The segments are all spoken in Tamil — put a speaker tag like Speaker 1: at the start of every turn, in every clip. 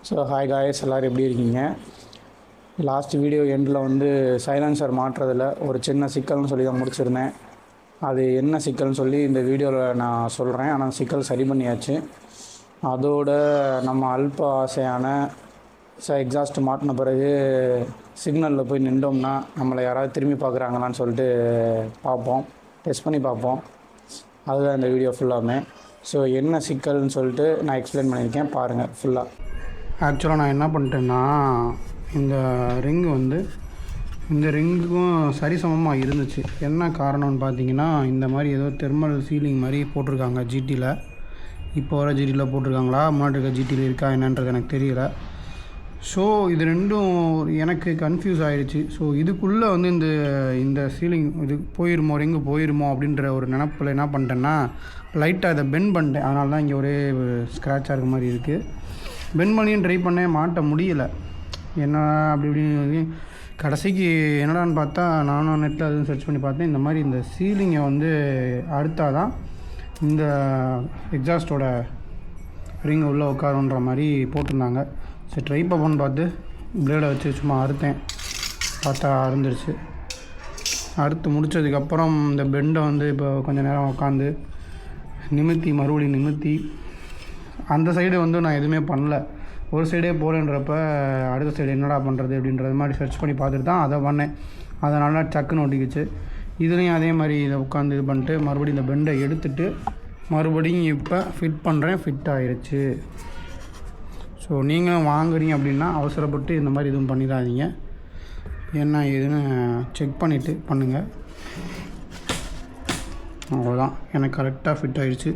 Speaker 1: ஸோ ஹாய் காய்ஸ், எல்லோரும் எப்படி இருக்கீங்க? லாஸ்ட் வீடியோ எண்டில் வந்து சைலன்சர் மாட்டுறதில் ஒரு சின்ன சிக்கல்னு சொல்லி தான் முடிச்சிருந்தேன். அது என்ன சிக்கல்னு சொல்லி இந்த வீடியோவில் நான் சொல்கிறேன். ஆனால் சிக்கல் சரி பண்ணியாச்சு. அதோட நம்ம அல்ப ஆசையான எக்ஸாஸ்ட் மாட்டின பிறகு சிக்னலில் போய் நின்றோம்னா நம்மளை யாராவது திரும்பி பார்க்குறாங்களான்னு சொல்லிட்டு பார்ப்போம், டெஸ்ட் பண்ணி பார்ப்போம். அதுதான் இந்த வீடியோ ஃபுல்லாமே. ஸோ என்ன சிக்கல்னு சொல்லிட்டு நான் எக்ஸ்பிளைன் பண்ணியிருக்கேன், பாருங்கள் ஃபுல்லாக. ஆக்சுவலாக நான் என்ன பண்ணிட்டேன்னா, இந்த ரிங்குக்கும் சரிசமமாக இருந்துச்சு. என்ன காரணம்னு பார்த்தீங்கன்னா, இந்த மாதிரி ஏதோ தெர்மல் சீலிங் மாதிரி போட்டிருக்காங்க ஜிடியில். இப்போ வர ஜிடியில் போட்டிருக்காங்களா, முன்னாடி இருக்க ஜிடியில் இருக்கா என்னன்றது எனக்கு தெரியல. ஸோ இது ரெண்டும் எனக்கு கன்ஃபியூஸ் ஆகிடுச்சு. ஸோ இதுக்குள்ளே வந்து இந்த சீலிங் இது ரிங்கு போயிருமோ அப்படின்ற ஒரு நினப்பில் என்ன பண்ணிட்டேன்னா, லைட்டாக இதை பெண்ட் பண்ணிட்டேன். அதனால தான் இங்கே ஒரே ஸ்க்ராட்சாக இருக்க மாதிரி இருக்குது. பெண்ட் பண்ணியும் ட்ரை பண்ணேன், மாட்ட முடியலை. என்ன அப்படி இப்படின்னு கடைசிக்கு என்னடான்னு பார்த்தா, நானும் நெட்டில் அதுவும் சர்ச் பண்ணி பார்த்தேன். இந்த மாதிரி இந்த சீலிங்கை வந்து அறுத்தால் தான் இந்த எக்ஸாஸ்டோட ரிங் உள்ளே உட்காருன்ற மாதிரி போட்டிருந்தாங்க. சரி ட்ரை பண்ணு பார்த்து பிளேடை வச்சு சும்மா அறுத்தேன். பார்த்தா அறுந்துருச்சு. அறுத்து முடித்ததுக்கப்புறம் இந்த பெண்டை வந்து இப்போ கொஞ்சம் நேரம் உட்காந்து மறுபடியும் நிமித்தி அந்த சைடு வந்து நான் எதுவுமே பண்ணல. ஒரு சைடே போகலன்றப்ப அடுத்த சைடு என்னடா பண்ணுறது அப்படின்றது மாதிரி சர்ச் பண்ணி பார்த்துட்டு தான் அதை பண்ணேன். அதனால டக்குன்னு ஒட்டிக்கிச்சு. இதுலேயும் அதே மாதிரி இதை உட்காந்து இது பண்ணிட்டு மறுபடியும் இந்த பெண்டை எடுத்துகிட்டு மறுபடியும் இப்போ ஃபிட் பண்ணுறேன். ஃபிட் ஆகிடுச்சு. ஸோ நீங்களும் வாங்குறீங்க அப்படின்னா அவசரப்பட்டு இந்த மாதிரி எதுவும் பண்ணிடாதீங்க. என்ன ஏதுன்னு செக் பண்ணிவிட்டு பண்ணுங்கள். அவ்வளோதான், எனக்கு கரெக்டாக ஃபிட் ஆகிடுச்சு.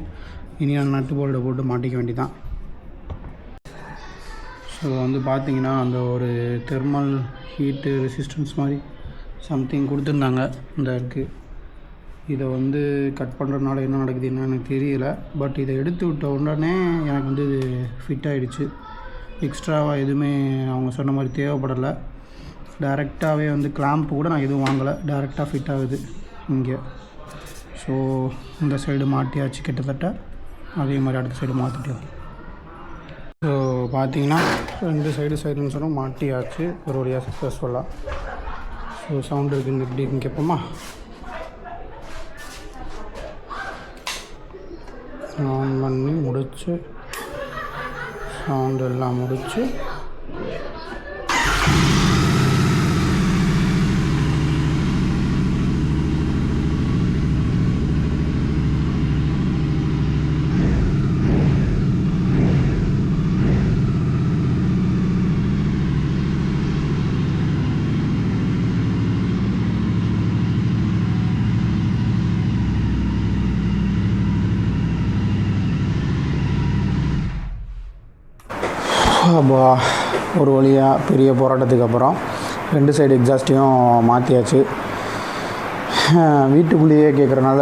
Speaker 1: இனி நான் நட்டு போல்டை போட்டு மாட்டிக்க வேண்டிதான். ஸோ வந்து பார்த்திங்கன்னா, அந்த ஒரு தெர்மல் ஹீட்டு ரெசிஸ்டன்ஸ் மாதிரி சம்திங் கொடுத்துருந்தாங்க. இந்த இருக்குது. இதை வந்து கட் பண்ணுறதுனால என்ன நடக்குது என்ன எனக்கு தெரியல. பட் இதை எடுத்து விட்ட உடனே எனக்கு வந்து இது ஃபிட் ஆகிடுச்சு. எக்ஸ்ட்ராவாக எதுவுமே அவங்க சொன்ன மாதிரி தேவைப்படலை. டைரெக்டாகவே வந்து கிளாம்ப்பு கூட நான் எதுவும் வாங்கலை, டைரெக்டாக ஃபிட் ஆகுது இங்கே. ஸோ இந்த சைடு மாட்டியாச்சு. கிட்டத்தட்ட அதே மாதிரி அடுத்த சைடு மாற்றிட்டோம். ஸோ பார்த்திங்கன்னா ரெண்டு சைடுன்னு சொன்னால் மாட்டியாச்சு ஒரு வழியாக சக்ஸஸ்ஃபுல்லாக. ஸோ சவுண்டு இருக்குது எப்படி இருக்குன்னு கேட்போமா? ஆன் பண்ணி முடிச்சு சவுண்டு எல்லாம் முடிச்சு ஒரு வழியாக பெரிய போராட்டத்துக்கு அப்புறம் ரெண்டு சைடு எக்ஸாஸ்ட்டையும் மாற்றியாச்சு. வீட்டுக்குள்ளேயே கேட்குறனால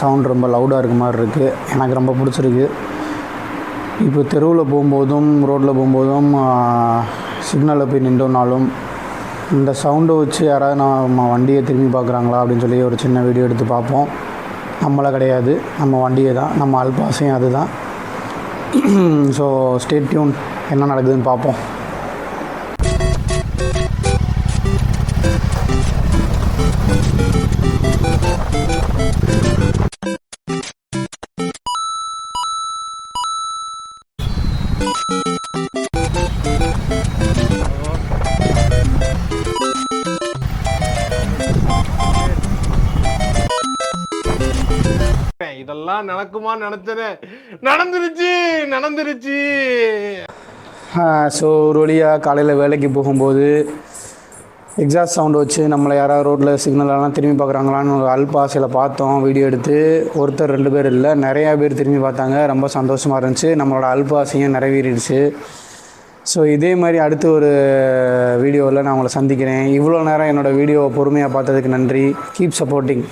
Speaker 1: சவுண்ட் ரொம்ப லவுடாக இருக்க மாதிரி இருக்குது. எனக்கு ரொம்ப பிடிச்சிருக்கு. இப்போ தெருவில் போகும்போதும் ரோட்டில் போகும்போதும் சிக்னலில் போய் நின்றோம்னாலும் இந்த சவுண்டை வச்சு யாராவது நம்ம வண்டியை திரும்பி பார்க்குறாங்களா அப்படின்னு சொல்லி ஒரு சின்ன வீடியோ எடுத்து பார்ப்போம். நம்மளை கிடையாது, நம்ம வண்டியை தான், நம்ம அல்பாசையும் அது தான். ஸோ ஸ்டே டியூன், என்ன நடக்குதுன்னு பார்ப்போம்.
Speaker 2: இதெல்லாம் நடக்குமா நினைச்சேன், நடந்துருச்சு.
Speaker 1: ஸோ ஒரு வழியாக காலையில் வேலைக்கு போகும்போது எக்ஸாஸ்ட் சவுண்டு வச்சு நம்மளை யாராவது ரோட்டில் சிக்னலெல்லாம் திரும்பி பார்க்குறாங்களான்னு ஒரு அல்பாசையில் பார்த்தோம். வீடியோ எடுத்து ஒருத்தர் ரெண்டு பேர் இல்லை, நிறையா பேர் திரும்பி பார்த்தாங்க. ரொம்ப சந்தோஷமாக இருந்துச்சு. நம்மளோட அல்பாசையும் நிறைவேறிடுச்சு. ஸோ இதே மாதிரி அடுத்து ஒரு வீடியோவில் நான் உங்களை சந்திக்கிறேன். இவ்வளோ நேரம் என்னோடய வீடியோவை பொறுமையாக பார்த்ததுக்கு நன்றி. Keep supporting.